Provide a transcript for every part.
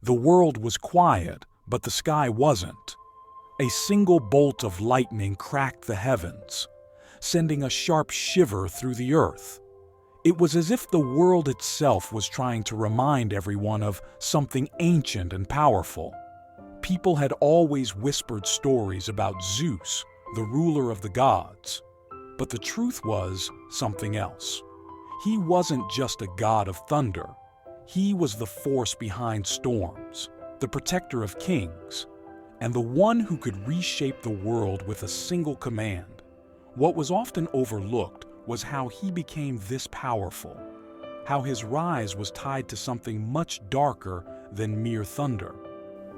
The world was quiet, but the sky wasn't. A single bolt of lightning cracked the heavens, sending a sharp shiver through the earth. It was as if the world itself was trying to remind everyone of something ancient and powerful. People had always whispered stories about Zeus, the ruler of the gods. But the truth was something else. He wasn't just a god of thunder. He was the force behind storms, the protector of kings, and the one who could reshape the world with a single command. What was often overlooked was how he became this powerful, how his rise was tied to something much darker than mere thunder.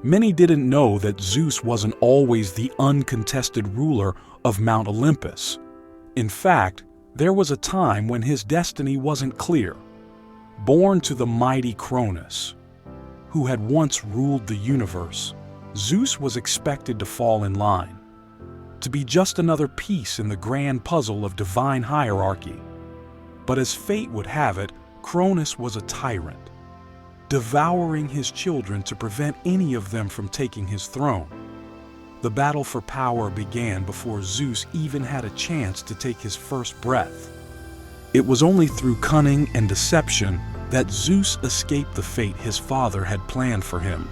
Many didn't know that Zeus wasn't always the uncontested ruler of Mount Olympus. In fact, there was a time when his destiny wasn't clear. Born to the mighty Cronus, who had once ruled the universe, Zeus was expected to fall in line, to be just another piece in the grand puzzle of divine hierarchy. But as fate would have it, Cronus was a tyrant, devouring his children to prevent any of them from taking his throne. The battle for power began before Zeus even had a chance to take his first breath. It was only through cunning and deception that Zeus escaped the fate his father had planned for him.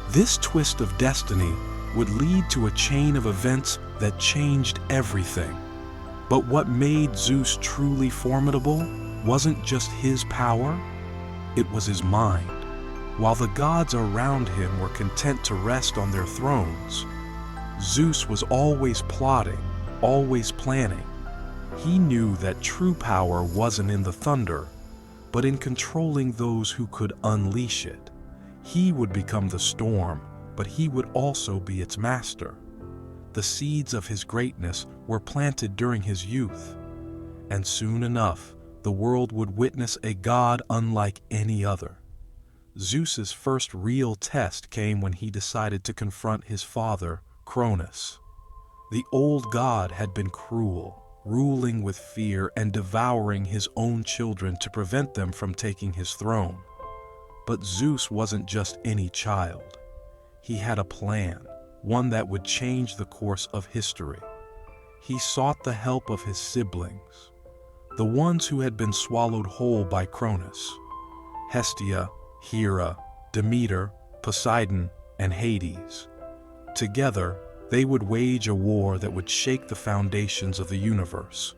This twist of destiny would lead to a chain of events that changed everything. But what made Zeus truly formidable wasn't just his power, it was his mind. While the gods around him were content to rest on their thrones, Zeus was always plotting, always planning. He knew that true power wasn't in the thunder, but in controlling those who could unleash it. He would become the storm, but he would also be its master. The seeds of his greatness were planted during his youth, and soon enough, the world would witness a god unlike any other. Zeus's first real test came when he decided to confront his father, Cronus. The old god had been cruel, ruling with fear and devouring his own children to prevent them from taking his throne. But Zeus wasn't just any child. He had a plan, one that would change the course of history. He sought the help of his siblings, the ones who had been swallowed whole by Cronus: Hestia, Hera, Demeter, Poseidon, and Hades. Together, they would wage a war that would shake the foundations of the universe.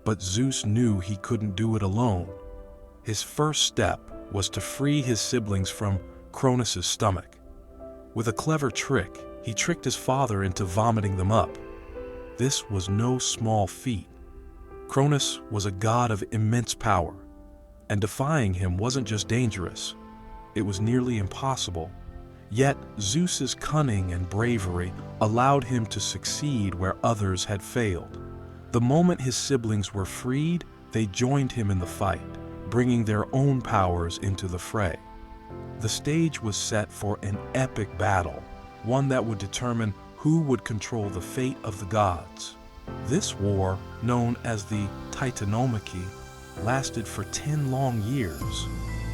But Zeus knew he couldn't do it alone. His first step was to free his siblings from Cronus's stomach. With a clever trick, he tricked his father into vomiting them up. This was no small feat. Cronus was a god of immense power, and defying him wasn't just dangerous, it was nearly impossible. Yet Zeus's cunning and bravery allowed him to succeed where others had failed. The moment his siblings were freed, they joined him in the fight, bringing their own powers into the fray. The stage was set for an epic battle, one that would determine who would control the fate of the gods. This war, known as the Titanomachy, lasted for 10 long years.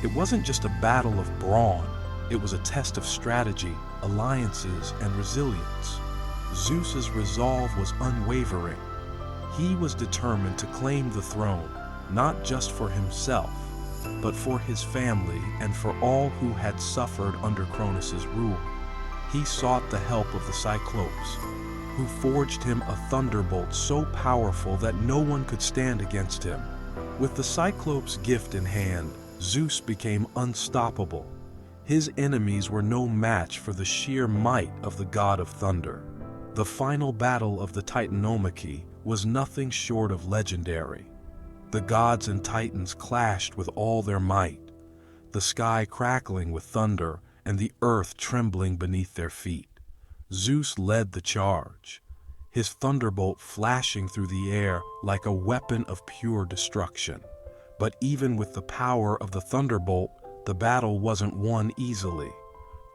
It wasn't just a battle of brawn, it was a test of strategy, alliances, and resilience. Zeus's resolve was unwavering. He was determined to claim the throne, not just for himself, but for his family and for all who had suffered under Cronus's rule. He sought the help of the Cyclopes, who forged him a thunderbolt so powerful that no one could stand against him. With the Cyclops' gift in hand, Zeus became unstoppable. His enemies were no match for the sheer might of the god of thunder. The final battle of the Titanomachy was nothing short of legendary. The gods and titans clashed with all their might, the sky crackling with thunder and the earth trembling beneath their feet. Zeus led the charge, his thunderbolt flashing through the air like a weapon of pure destruction. But even with the power of the thunderbolt, the battle wasn't won easily.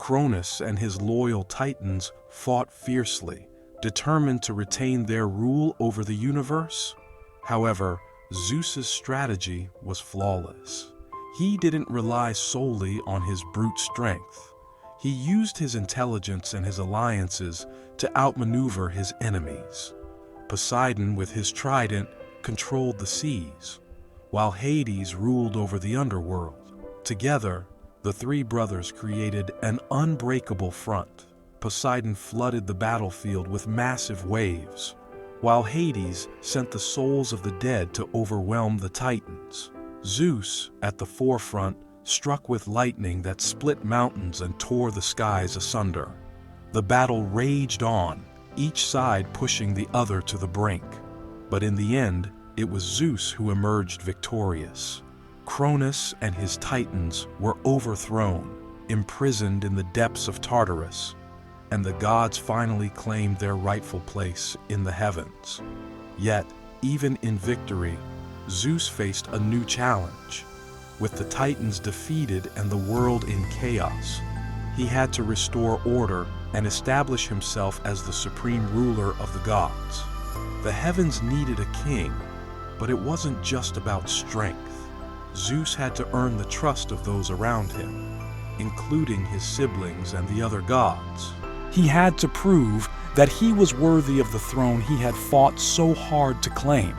Cronus and his loyal titans fought fiercely, determined to retain their rule over the universe. However, Zeus's strategy was flawless. He didn't rely solely on his brute strength. He used his intelligence and his alliances to outmaneuver his enemies. Poseidon, with his trident, controlled the seas, while Hades ruled over the underworld. Together, the three brothers created an unbreakable front. Poseidon flooded the battlefield with massive waves, while Hades sent the souls of the dead to overwhelm the Titans. Zeus, at the forefront, struck with lightning that split mountains and tore the skies asunder. The battle raged on, each side pushing the other to the brink. But in the end, it was Zeus who emerged victorious. Cronus and his Titans were overthrown, imprisoned in the depths of Tartarus, and the gods finally claimed their rightful place in the heavens. Yet, even in victory, Zeus faced a new challenge. With the Titans defeated and the world in chaos, he had to restore order and establish himself as the supreme ruler of the gods. The heavens needed a king, but it wasn't just about strength. Zeus had to earn the trust of those around him, including his siblings and the other gods. He had to prove that he was worthy of the throne he had fought so hard to claim.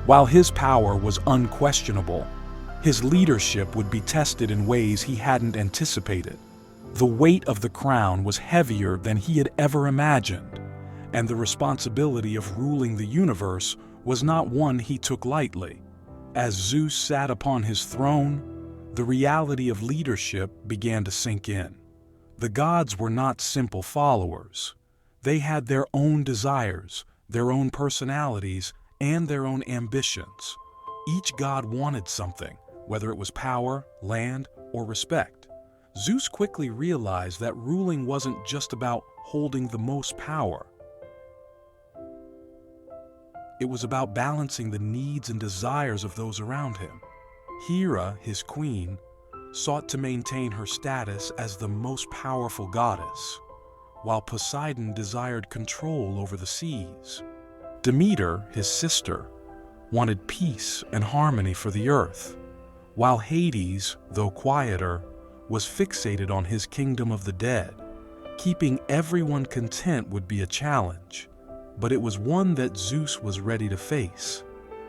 While his power was unquestionable, his leadership would be tested in ways he hadn't anticipated. The weight of the crown was heavier than he had ever imagined, and the responsibility of ruling the universe was not one he took lightly. As Zeus sat upon his throne, the reality of leadership began to sink in. The gods were not simple followers. They had their own desires, their own personalities, and their own ambitions. Each god wanted something, whether it was power, land, or respect. Zeus quickly realized that ruling wasn't just about holding the most power. It was about balancing the needs and desires of those around him. Hera, his queen, sought to maintain her status as the most powerful goddess, while Poseidon desired control over the seas. Demeter, his sister, wanted peace and harmony for the earth, while Hades, though quieter, was fixated on his kingdom of the dead. Keeping everyone content would be a challenge, but it was one that Zeus was ready to face.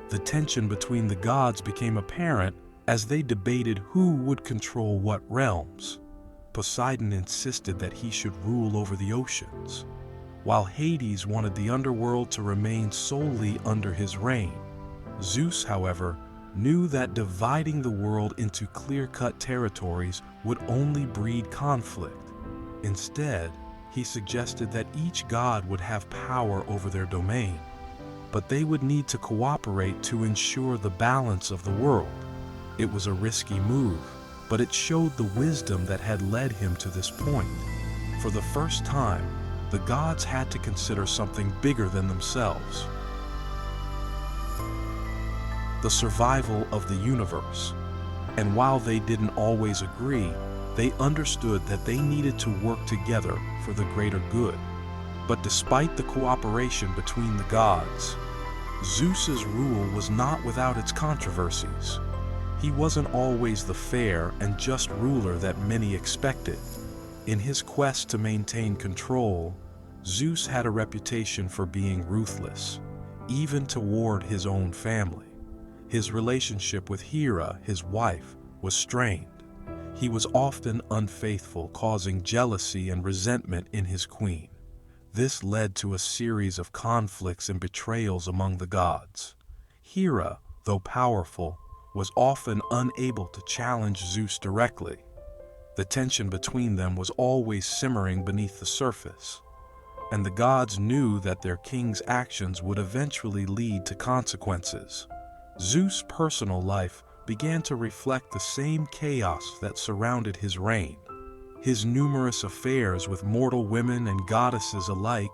The tension between the gods became apparent as they debated who would control what realms. Poseidon insisted that he should rule over the oceans, while Hades wanted the underworld to remain solely under his reign. Zeus, however, knew that dividing the world into clear-cut territories would only breed conflict. Instead, he suggested that each god would have power over their domain, but they would need to cooperate to ensure the balance of the world. It was a risky move, but it showed the wisdom that had led him to this point. For the first time, the gods had to consider something bigger than themselves: the survival of the universe. And while they didn't always agree, they understood that they needed to work together for the greater good. But despite the cooperation between the gods, Zeus's rule was not without its controversies. He wasn't always the fair and just ruler that many expected. In his quest to maintain control, Zeus had a reputation for being ruthless, even toward his own family. His relationship with Hera, his wife, was strained. He was often unfaithful, causing jealousy and resentment in his queen. This led to a series of conflicts and betrayals among the gods. Hera, though powerful, was often unable to challenge Zeus directly. The tension between them was always simmering beneath the surface, and the gods knew that their king's actions would eventually lead to consequences. Zeus' personal life began to reflect the same chaos that surrounded his reign. His numerous affairs with mortal women and goddesses alike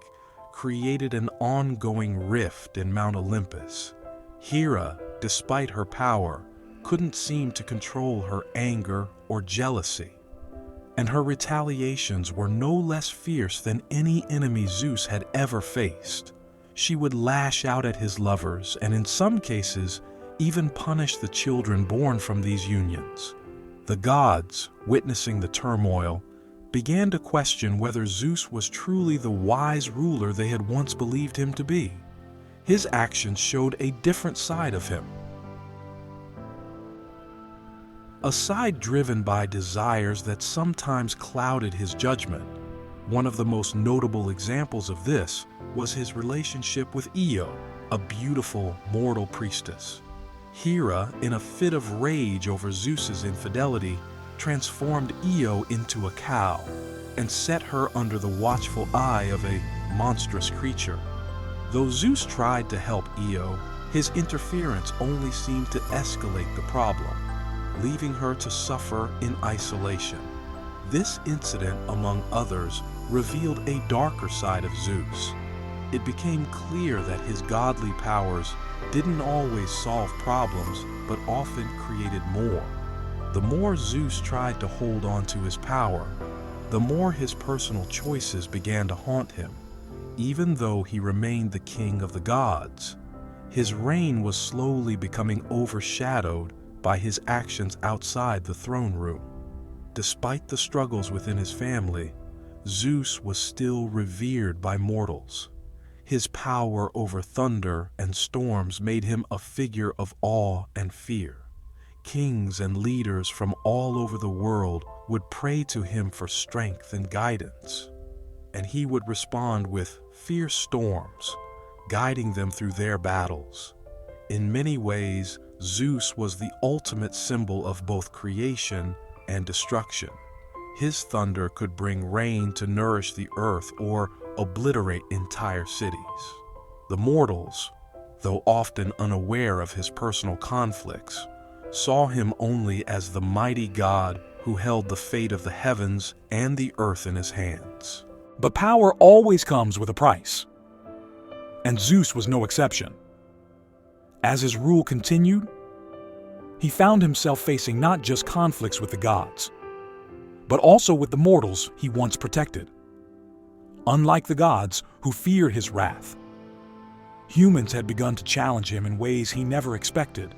created an ongoing rift in Mount Olympus. Hera, despite her power, couldn't seem to control her anger or jealousy, and her retaliations were no less fierce than any enemy Zeus had ever faced. She would lash out at his lovers and, in some cases, even punish the children born from these unions. The gods, witnessing the turmoil, began to question whether Zeus was truly the wise ruler they had once believed him to be. His actions showed a different side of him. A side driven by desires that sometimes clouded his judgment. One of the most notable examples of this was his relationship with Io, a beautiful mortal priestess. Hera, in a fit of rage over Zeus's infidelity, transformed Io into a cow and set her under the watchful eye of a monstrous creature. Though Zeus tried to help Io, his interference only seemed to escalate the problem, leaving her to suffer in isolation. This incident, among others, revealed a darker side of Zeus. It became clear that his godly powers didn't always solve problems, but often created more. The more Zeus tried to hold on to his power, the more his personal choices began to haunt him. Even though he remained the king of the gods, his reign was slowly becoming overshadowed by his actions outside the throne room. Despite the struggles within his family, Zeus was still revered by mortals. His power over thunder and storms made him a figure of awe and fear. Kings and leaders from all over the world would pray to him for strength and guidance, and he would respond with fierce storms, guiding them through their battles. In many ways, Zeus was the ultimate symbol of both creation and destruction. His thunder could bring rain to nourish the earth or obliterate entire cities. The mortals, though often unaware of his personal conflicts, saw him only as the mighty god who held the fate of the heavens and the earth in his hands. But power always comes with a price, and Zeus was no exception. As his rule continued, he found himself facing not just conflicts with the gods, but also with the mortals he once protected. Unlike the gods, who feared his wrath, humans had begun to challenge him in ways he never expected.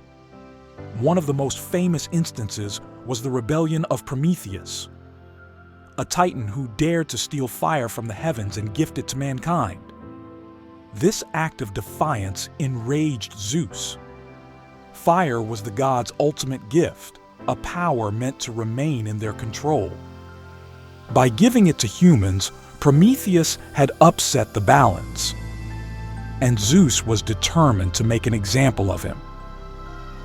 One of the most famous instances was the rebellion of Prometheus, a titan who dared to steal fire from the heavens and gift it to mankind. This act of defiance enraged Zeus. Fire was the gods' ultimate gift, a power meant to remain in their control. By giving it to humans, Prometheus had upset the balance, and Zeus was determined to make an example of him.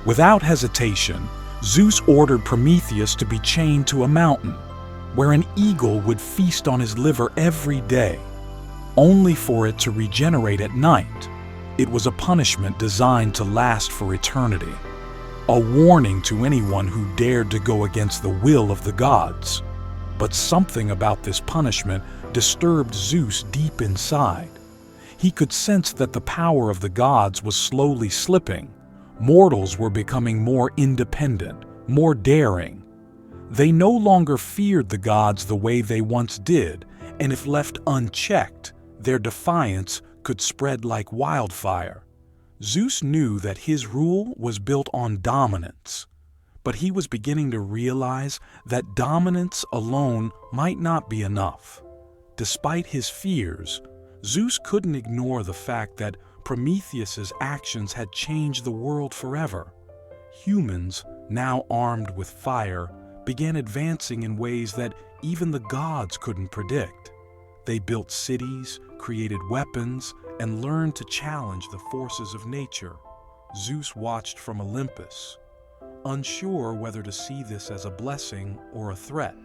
Without hesitation, Zeus ordered Prometheus to be chained to a mountain, where an eagle would feast on his liver every day, only for it to regenerate at night. It was a punishment designed to last for eternity, a warning to anyone who dared to go against the will of the gods. But something about this punishment disturbed Zeus deep inside. He could sense that the power of the gods was slowly slipping. Mortals were becoming more independent, more daring. They no longer feared the gods the way they once did, and if left unchecked, their defiance could spread like wildfire. Zeus knew that his rule was built on dominance, but he was beginning to realize that dominance alone might not be enough. Despite his fears, Zeus couldn't ignore the fact that Prometheus's actions had changed the world forever. Humans, now armed with fire, began advancing in ways that even the gods couldn't predict. They built cities, created weapons, and learned to challenge the forces of nature. Zeus watched from Olympus, unsure whether to see this as a blessing or a threat.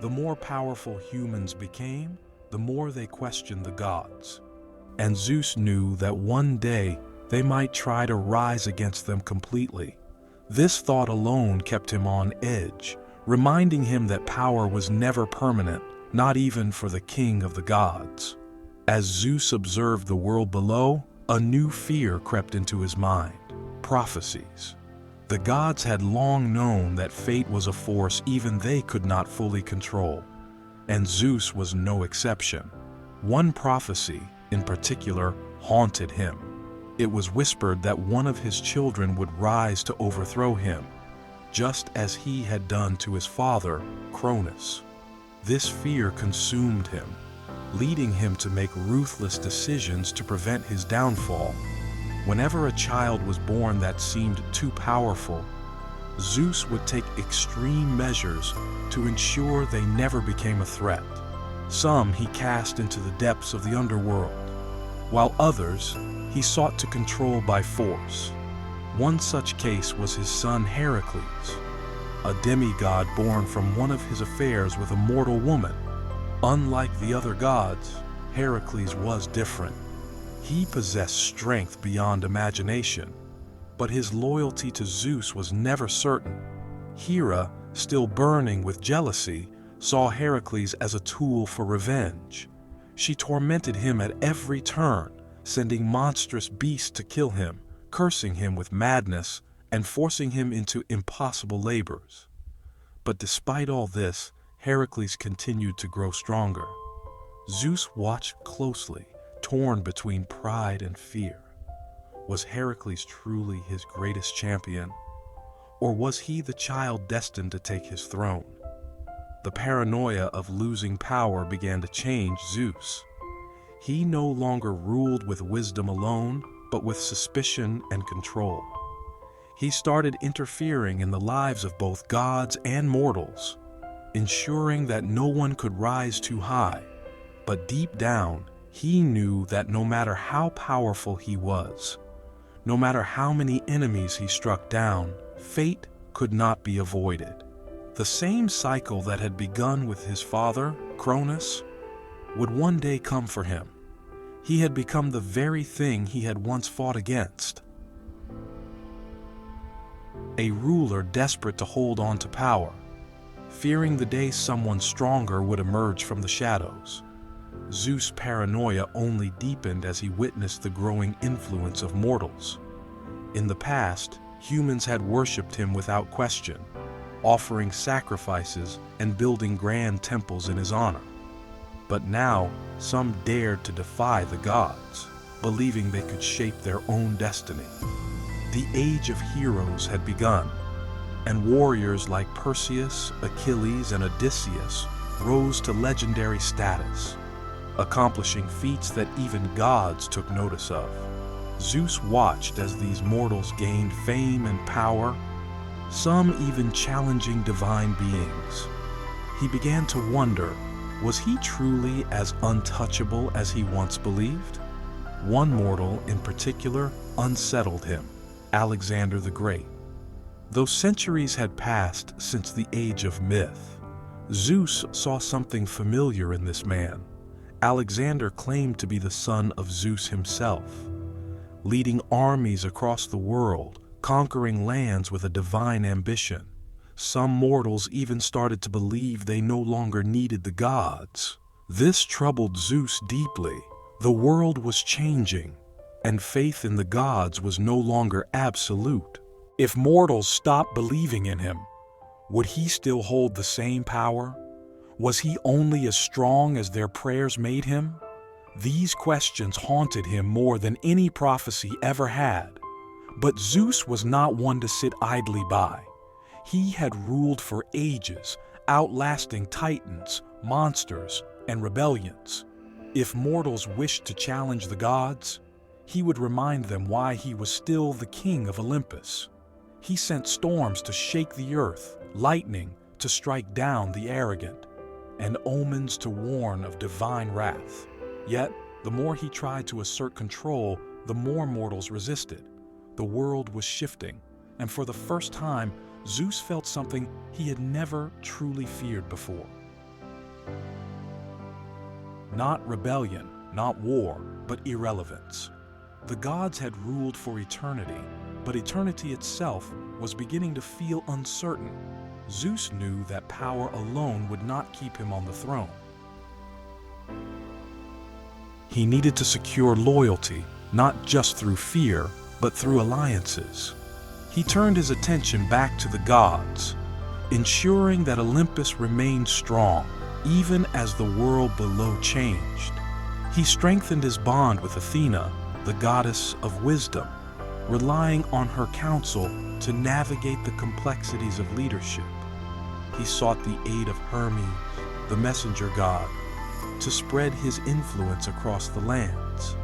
The more powerful humans became, the more they questioned the gods. And Zeus knew that one day they might try to rise against them completely. This thought alone kept him on edge, reminding him that power was never permanent, not even for the king of the gods. As Zeus observed the world below, a new fear crept into his mind: prophecies. The gods had long known that fate was a force even they could not fully control, and Zeus was no exception. One prophecy, in particular, haunted him. It was whispered that one of his children would rise to overthrow him, just as he had done to his father, Cronus. This fear consumed him, leading him to make ruthless decisions to prevent his downfall. Whenever a child was born that seemed too powerful, Zeus would take extreme measures to ensure they never became a threat. Some he cast into the depths of the underworld, while others he sought to control by force. One such case was his son Heracles, a demigod born from one of his affairs with a mortal woman. Unlike the other gods, Heracles was different. He possessed strength beyond imagination, but his loyalty to Zeus was never certain. Hera, still burning with jealousy, saw Heracles as a tool for revenge. She tormented him at every turn, sending monstrous beasts to kill him, cursing him with madness, and forcing him into impossible labors. But despite all this, Heracles continued to grow stronger. Zeus watched closely, torn between pride and fear. Was Heracles truly his greatest champion? Or was he the child destined to take his throne? The paranoia of losing power began to change Zeus. He no longer ruled with wisdom alone, but with suspicion and control. He started interfering in the lives of both gods and mortals, ensuring that no one could rise too high. But deep down, he knew that no matter how powerful he was, no matter how many enemies he struck down, fate could not be avoided. The same cycle that had begun with his father, Cronus, would one day come for him. He had become the very thing he had once fought against. A ruler desperate to hold on to power, fearing the day someone stronger would emerge from the shadows. Zeus' paranoia only deepened as he witnessed the growing influence of mortals. In the past, humans had worshipped him without question, offering sacrifices and building grand temples in his honor. But now, some dared to defy the gods, believing they could shape their own destiny. The age of heroes had begun, and warriors like Perseus, Achilles, and Odysseus rose to legendary status, accomplishing feats that even gods took notice of. Zeus watched as these mortals gained fame and power, some even challenging divine beings. He began to wonder, was he truly as untouchable as he once believed? One mortal in particular unsettled him, Alexander the Great. Though centuries had passed since the age of myth, Zeus saw something familiar in this man. Alexander claimed to be the son of Zeus himself, leading armies across the world, conquering lands with a divine ambition. Some mortals even started to believe they no longer needed the gods. This troubled Zeus deeply. The world was changing, and faith in the gods was no longer absolute. If mortals stopped believing in him, would he still hold the same power? Was he only as strong as their prayers made him? These questions haunted him more than any prophecy ever had. But Zeus was not one to sit idly by. He had ruled for ages, outlasting titans, monsters, and rebellions. If mortals wished to challenge the gods, he would remind them why he was still the king of Olympus. He sent storms to shake the earth, lightning to strike down the arrogant, and omens to warn of divine wrath. Yet, the more he tried to assert control, the more mortals resisted. The world was shifting, and for the first time, Zeus felt something he had never truly feared before. Not rebellion, not war, but irrelevance. The gods had ruled for eternity, but eternity itself was beginning to feel uncertain. Zeus knew that power alone would not keep him on the throne. He needed to secure loyalty, not just through fear, but through alliances. He turned his attention back to the gods, ensuring that Olympus remained strong, even as the world below changed. He strengthened his bond with Athena, the goddess of wisdom, relying on her counsel to navigate the complexities of leadership. He sought the aid of Hermes, the messenger god, to spread his influence across the lands.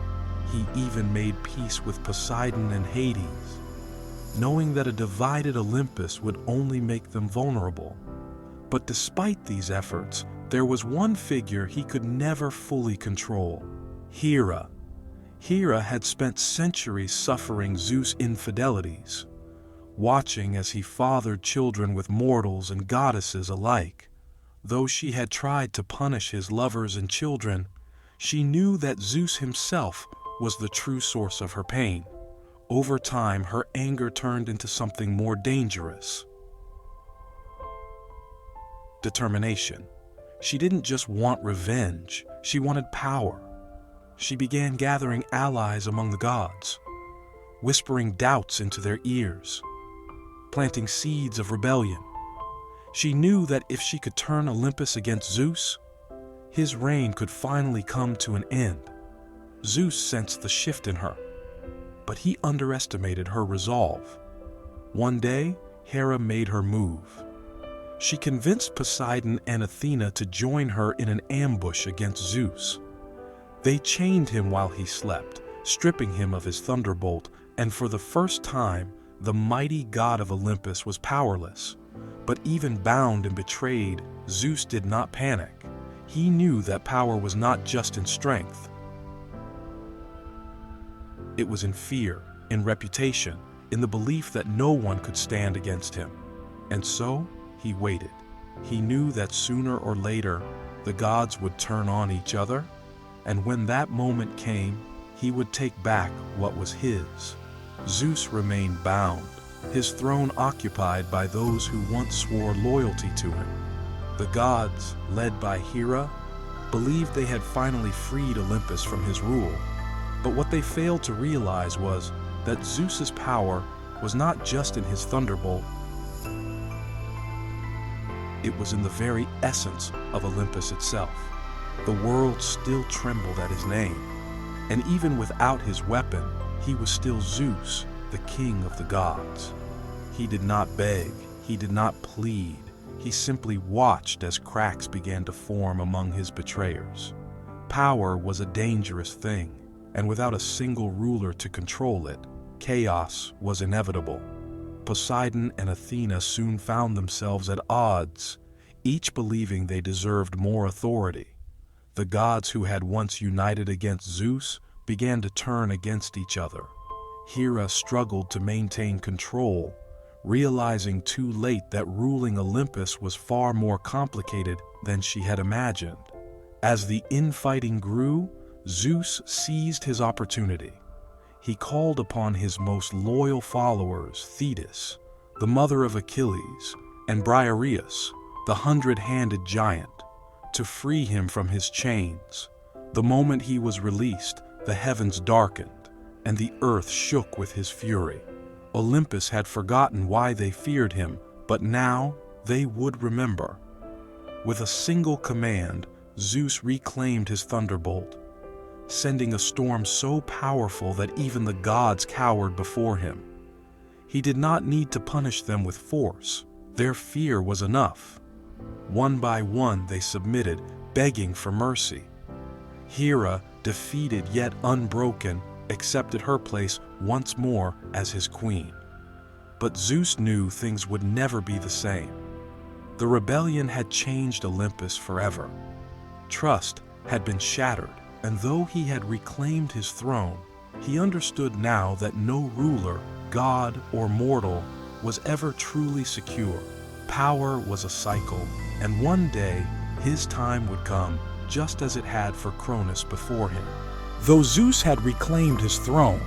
He even made peace with Poseidon and Hades, knowing that a divided Olympus would only make them vulnerable. But despite these efforts, there was one figure he could never fully control: Hera. Hera had spent centuries suffering Zeus' infidelities, watching as he fathered children with mortals and goddesses alike. Though she had tried to punish his lovers and children, she knew that Zeus himself was the true source of her pain. Over time, her anger turned into something more dangerous: determination. She didn't just want revenge, she wanted power. She began gathering allies among the gods, whispering doubts into their ears, planting seeds of rebellion. She knew that if she could turn Olympus against Zeus, his reign could finally come to an end. Zeus sensed the shift in her, but he underestimated her resolve. One day, Hera made her move. She convinced Poseidon and Athena to join her in an ambush against Zeus. They chained him while he slept, stripping him of his thunderbolt, and for the first time, the mighty god of Olympus was powerless. But even bound and betrayed, Zeus did not panic. He knew that power was not just in strength. It was in fear, in reputation, in the belief that no one could stand against him. And so, he waited. He knew that sooner or later, the gods would turn on each other, and when that moment came, he would take back what was his. Zeus remained bound, his throne occupied by those who once swore loyalty to him. The gods, led by Hera, believed they had finally freed Olympus from his rule. But what they failed to realize was that Zeus's power was not just in his thunderbolt. It was in the very essence of Olympus itself. The world still trembled at his name, and even without his weapon, he was still Zeus, the king of the gods. He did not beg, he did not plead, he simply watched as cracks began to form among his betrayers. Power was a dangerous thing, and without a single ruler to control it, chaos was inevitable. Poseidon and Athena soon found themselves at odds, each believing they deserved more authority. The gods who had once united against Zeus began to turn against each other. Hera struggled to maintain control, realizing too late that ruling Olympus was far more complicated than she had imagined. As the infighting grew, Zeus seized his opportunity. He called upon his most loyal followers, Thetis, the mother of Achilles, and Briareus, the hundred-handed giant, to free him from his chains. The moment he was released, the heavens darkened, and the earth shook with his fury. Olympus had forgotten why they feared him, but now they would remember. With a single command, Zeus reclaimed his thunderbolt, sending a storm so powerful that even the gods cowered before him. He did not need to punish them with force. Their fear was enough. One by one they submitted, begging for mercy. Hera, defeated yet unbroken, accepted her place once more as his queen. But Zeus knew things would never be the same. The rebellion had changed Olympus forever. Trust had been shattered, and though he had reclaimed his throne, he understood now that no ruler, god or mortal, was ever truly secure. Power was a cycle, and one day his time would come, just as it had for Cronus before him. Though Zeus had reclaimed his throne,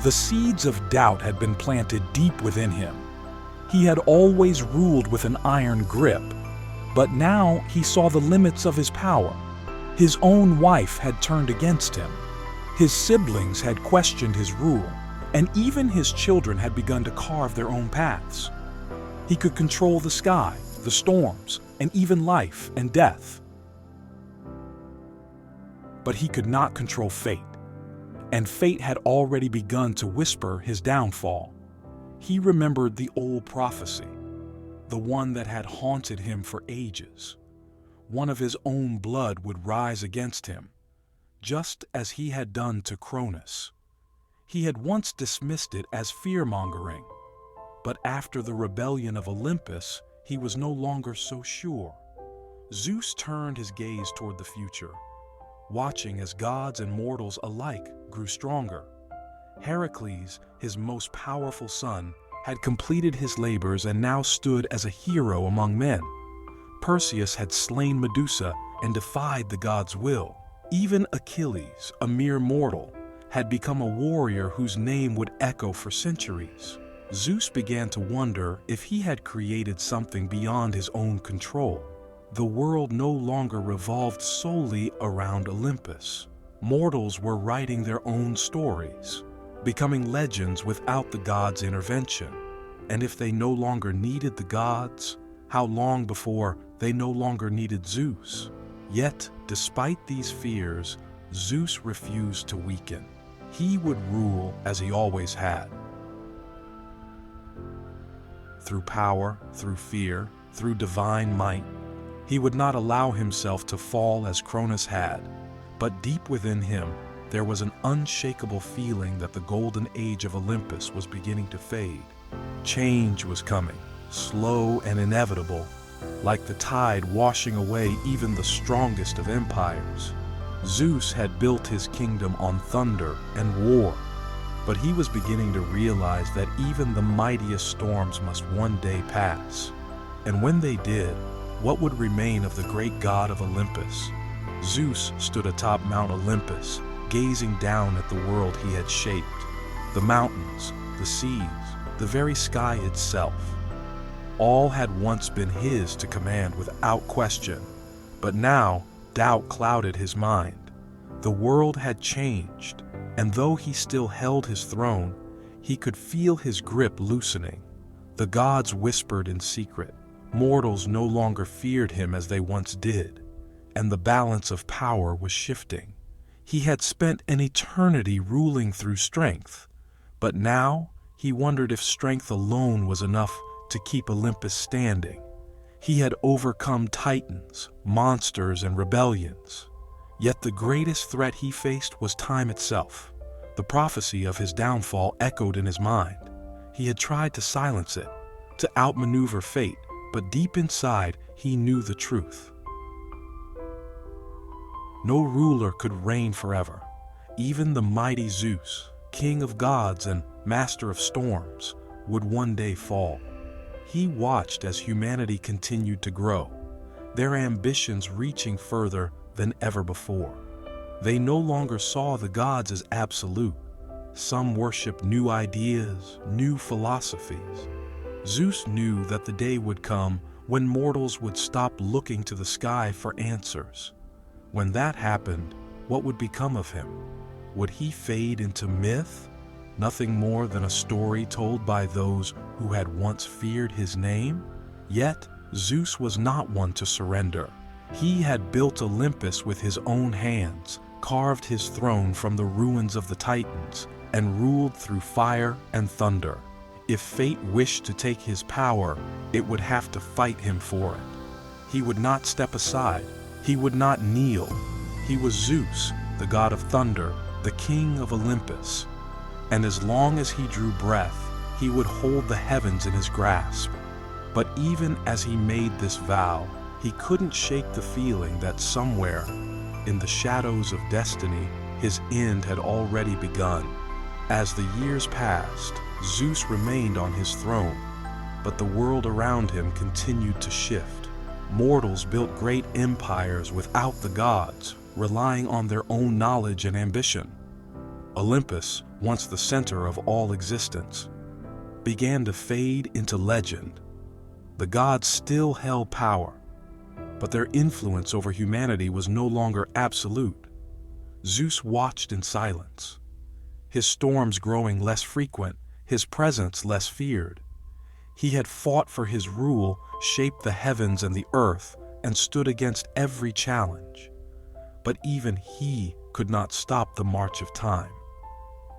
the seeds of doubt had been planted deep within him. He had always ruled with an iron grip, but now he saw the limits of his power. His own wife had turned against him. His siblings had questioned his rule, and even his children had begun to carve their own paths. He could control the sky, the storms, and even life and death. But he could not control fate, and fate had already begun to whisper his downfall. He remembered the old prophecy, the one that had haunted him for ages. one of his own blood would rise against him, just as he had done to Cronus. He had once dismissed it as fear-mongering, but after the rebellion of Olympus, he was no longer so sure. Zeus turned his gaze toward the future, watching as gods and mortals alike grew stronger. Heracles, his most powerful son, had completed his labors and now stood as a hero among men. Perseus had slain Medusa and defied the gods' will. Even Achilles, a mere mortal, had become a warrior whose name would echo for centuries. Zeus began to wonder if he had created something beyond his own control. The world no longer revolved solely around Olympus. Mortals were writing their own stories, becoming legends without the gods' intervention. And if they no longer needed the gods, how long before they no longer needed Zeus? Yet, despite these fears, Zeus refused to weaken. He would rule as he always had. Through power, through fear, through divine might, he would not allow himself to fall as Cronus had. But deep within him, there was an unshakable feeling that the golden age of Olympus was beginning to fade. Change was coming, slow and inevitable, like the tide washing away even the strongest of empires. Zeus had built his kingdom on thunder and war, but he was beginning to realize that even the mightiest storms must one day pass. And when they did, what would remain of the great god of Olympus? Zeus stood atop Mount Olympus, gazing down at the world he had shaped. The mountains, the seas, the very sky itself. All had once been his to command without question, but now doubt clouded his mind. The world had changed, and though he still held his throne, he could feel his grip loosening. The gods whispered in secret. Mortals no longer feared him as they once did, and the balance of power was shifting. He had spent an eternity ruling through strength, but now he wondered if strength alone was enough to keep Olympus standing. He had overcome titans, monsters, and rebellions. Yet the greatest threat he faced was time itself. The prophecy of his downfall echoed in his mind. He had tried to silence it, to outmaneuver fate, but deep inside he knew the truth. No ruler could reign forever. Even the mighty Zeus, king of gods and master of storms, would one day fall. He watched as humanity continued to grow, their ambitions reaching further than ever before. They no longer saw the gods as absolute. Some worshiped new ideas, new philosophies. Zeus knew that the day would come when mortals would stop looking to the sky for answers. When that happened, what would become of him? Would he fade into myth? Nothing more than a story told by those who had once feared his name? Yet, Zeus was not one to surrender. He had built Olympus with his own hands, carved his throne from the ruins of the Titans, and ruled through fire and thunder. If fate wished to take his power, it would have to fight him for it. He would not step aside. He would not kneel. He was Zeus, the god of thunder, the king of Olympus. And as long as he drew breath, he would hold the heavens in his grasp. But even as he made this vow, he couldn't shake the feeling that somewhere, in the shadows of destiny, his end had already begun. As the years passed, Zeus remained on his throne, but the world around him continued to shift. Mortals built great empires without the gods, relying on their own knowledge and ambition. Olympus, once the center of all existence, began to fade into legend. The gods still held power, but their influence over humanity was no longer absolute. Zeus watched in silence, his storms growing less frequent, his presence less feared. He had fought for his rule, shaped the heavens and the earth, and stood against every challenge. But even he could not stop the march of time.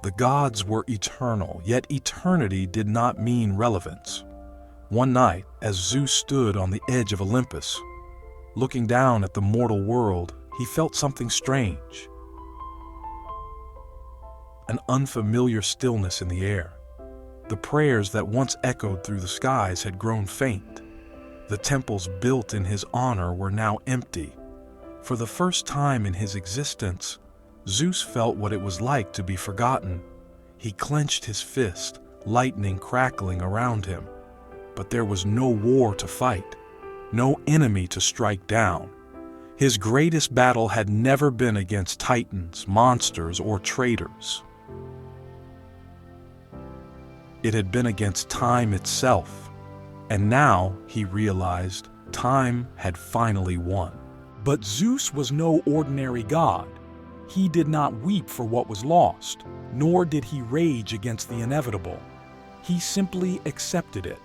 The gods were eternal, yet eternity did not mean relevance. One night, as Zeus stood on the edge of Olympus, Looking down at the mortal world, he felt something strange. An unfamiliar stillness in the air. The prayers that once echoed through the skies had grown faint. The temples built in his honor were now empty. For the first time in his existence, Zeus felt what it was like to be forgotten. He clenched his fist, lightning crackling around him. But there was no war to fight, no enemy to strike down. His greatest battle had never been against titans, monsters, or traitors. It had been against time itself. And now, he realized, time had finally won. But Zeus was no ordinary god. He did not weep for what was lost, nor did he rage against the inevitable. He simply accepted it.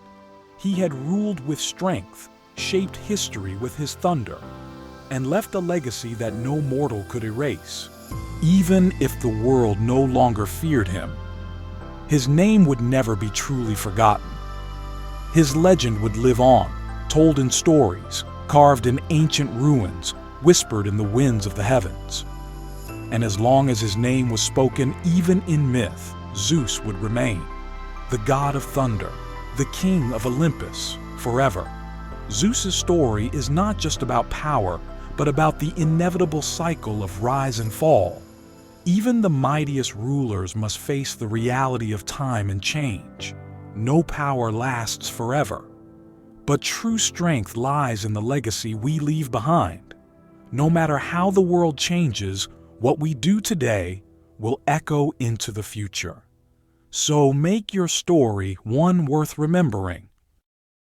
He had ruled with strength, shaped history with his thunder, and left a legacy that no mortal could erase. Even if the world no longer feared him, his name would never be truly forgotten. His legend would live on, told in stories, carved in ancient ruins, whispered in the winds of the heavens. And as long as his name was spoken, even in myth, Zeus would remain, the god of thunder, the king of Olympus, forever. Zeus's story is not just about power, but about the inevitable cycle of rise and fall. Even the mightiest rulers must face the reality of time and change. No power lasts forever. But true strength lies in the legacy we leave behind. No matter how the world changes, what we do today will echo into the future. So make your story one worth remembering.